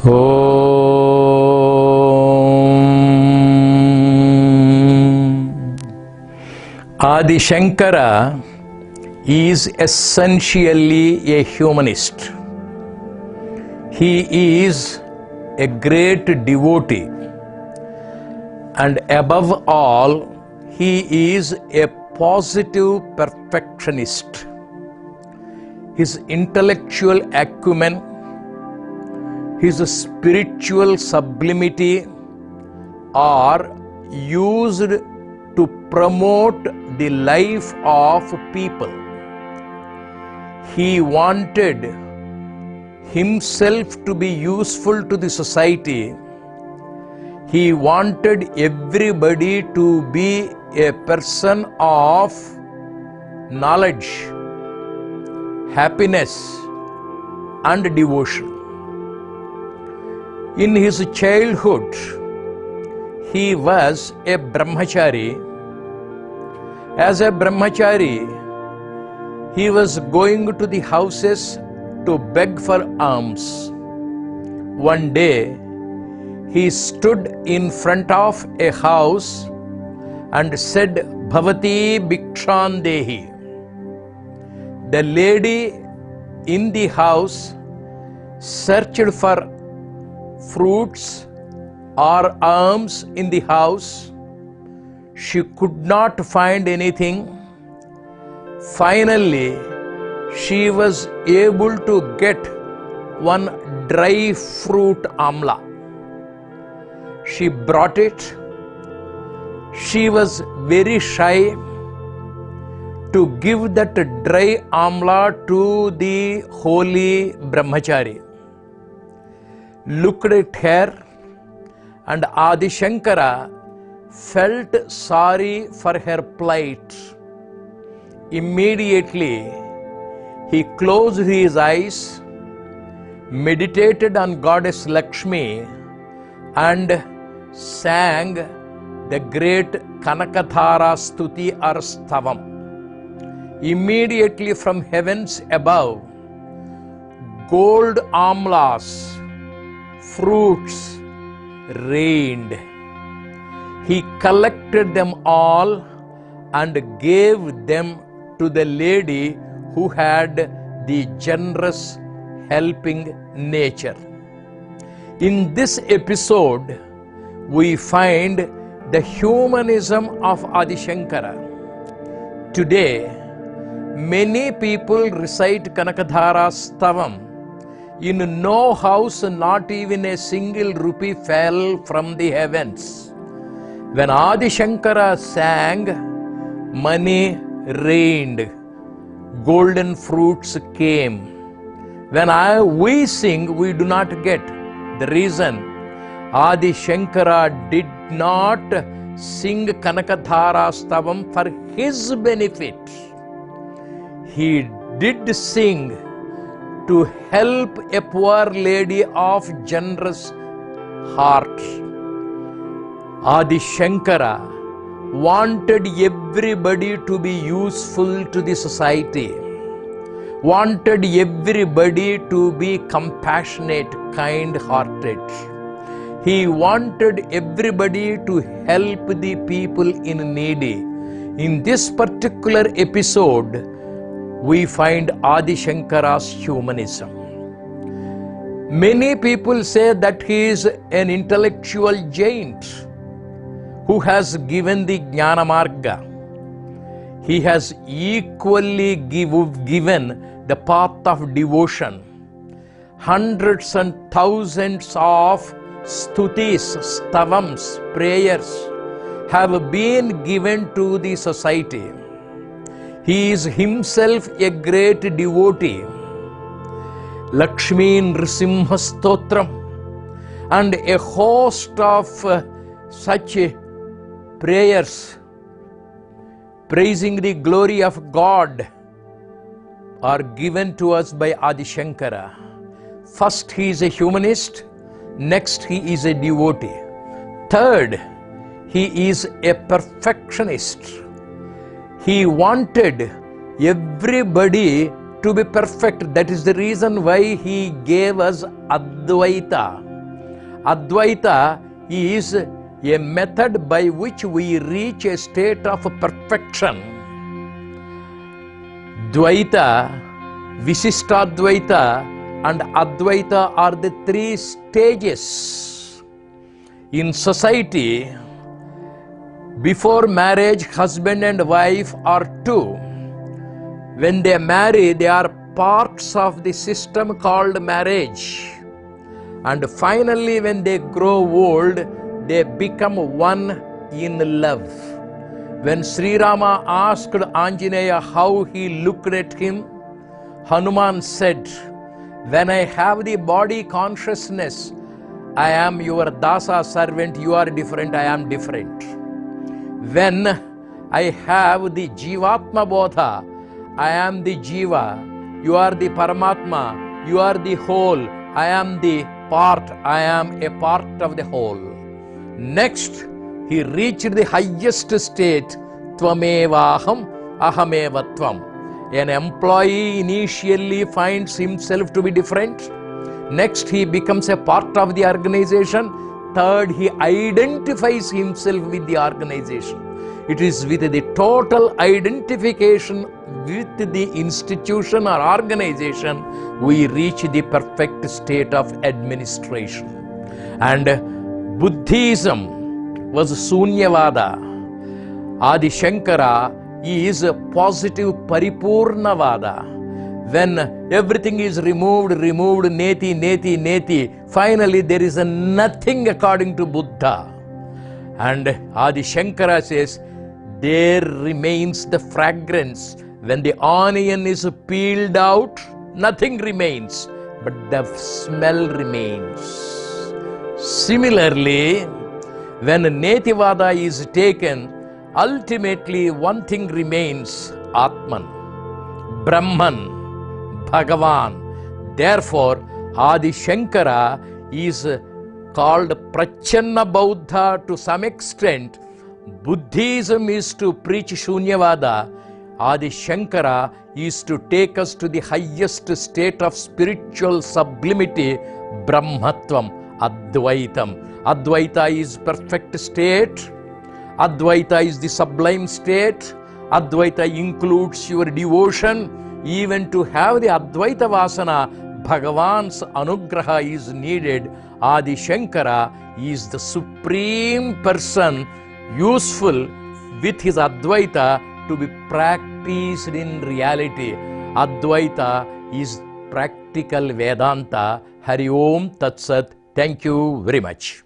Adi Shankara is essentially a humanist. He is a great devotee, and above all, he is a positive perfectionist. His intellectual acumen, his spiritual sublimity are used to promote the life of people. He wanted himself to be useful to the society. He wanted everybody to be a person of knowledge, happiness, and devotion. In his childhood, he was a brahmachari. As a brahmachari, he was going to the houses to beg for alms. One day, he stood in front of a house and said, "Bhavati Bhikshan Dehi." The lady in the house searched for fruits or alms in the house. She could not find anything. Finally, she was able to get one dry fruit amla. She brought it. She was very shy to give that dry amla to the holy brahmachari. Looked at her, and Adi Shankara felt sorry for her plight. Immediately, he closed his eyes, meditated on Goddess Lakshmi, and sang the great Kanakadhara Stuti or Stavam. Immediately from heavens above, gold amlas, fruits rained. He collected them all and gave them to the lady who had the generous helping nature. In this episode, we find the humanism of Adi Shankara. Today, many people recite Kanakadhara Stavam. In no house, not even a single rupee fell from the heavens. When Adi Shankara sang, money rained, golden fruits came. When we sing, we do not get. The reason, Adi Shankara did not sing Kanakadhara Stavam for his benefit. He did sing to help a poor lady of generous heart. Adi Shankara wanted everybody to be useful to the society, wanted everybody to be compassionate, kind-hearted. He wanted everybody to help the people in needy. In this particular episode, we find Adi Shankara's humanism. Many people say that he is an intellectual giant who has given the Jnana Marga. He has equally given the path of devotion. Hundreds and thousands of stutis, stavams, prayers have been given to the society. He is himself a great devotee. Lakshmi Nrisimha Stotram and a host of such prayers praising the glory of God are given to us by Adi Shankara. First, he is a humanist. Next, he is a devotee. Third, he is a perfectionist. He wanted everybody to be perfect. That is the reason why he gave us Advaita. Advaita is a method by which we reach a state of perfection. Dvaita, Visishtadvaita and Advaita are the three stages. In society, before marriage, husband and wife are two. When they marry, they are parts of the system called marriage. And finally, when they grow old, they become one in love. When Sri Rama asked Anjaneya how he looked at him, Hanuman said, "When I have the body consciousness, I am your dasa servant, you are different, I am different. When I have the Jivatma Bodha, I am the Jiva, you are the Paramatma, you are the whole, I am the part, I am a part of the whole." Next, he reached the highest state, Tvamevaham Ahameva Tvam. An employee initially finds himself to be different. Next, he becomes a part of the organization. Third, he identifies himself with the organization. It is with the total identification with the institution or organization we reach the perfect state of administration. And Buddhism was Sunyavada. Adi Shankara is a positive Paripurnavada. When everything is removed, neti, finally there is a nothing according to Buddha. And Adi Shankara says, there remains the fragrance. When the onion is peeled out, nothing remains, but the smell remains. Similarly, when Netivada is taken, ultimately one thing remains, Atman, Brahman, Bhagavan. Therefore, Adi Shankara is called Prachanna Buddha to some extent. Buddhism is to preach Shunyavada. Adi Shankara is to take us to the highest state of spiritual sublimity, Brahmatvam, Advaitam. Advaita is perfect state. Advaita is the sublime state. Advaita includes your devotion. Even to have the Advaita Vasana, Bhagavan's Anugraha is needed. Adi Shankara is the supreme person, useful with his Advaita to be practiced in reality. Advaita is practical Vedanta. Hari Om Tat Sat. Thank you very much.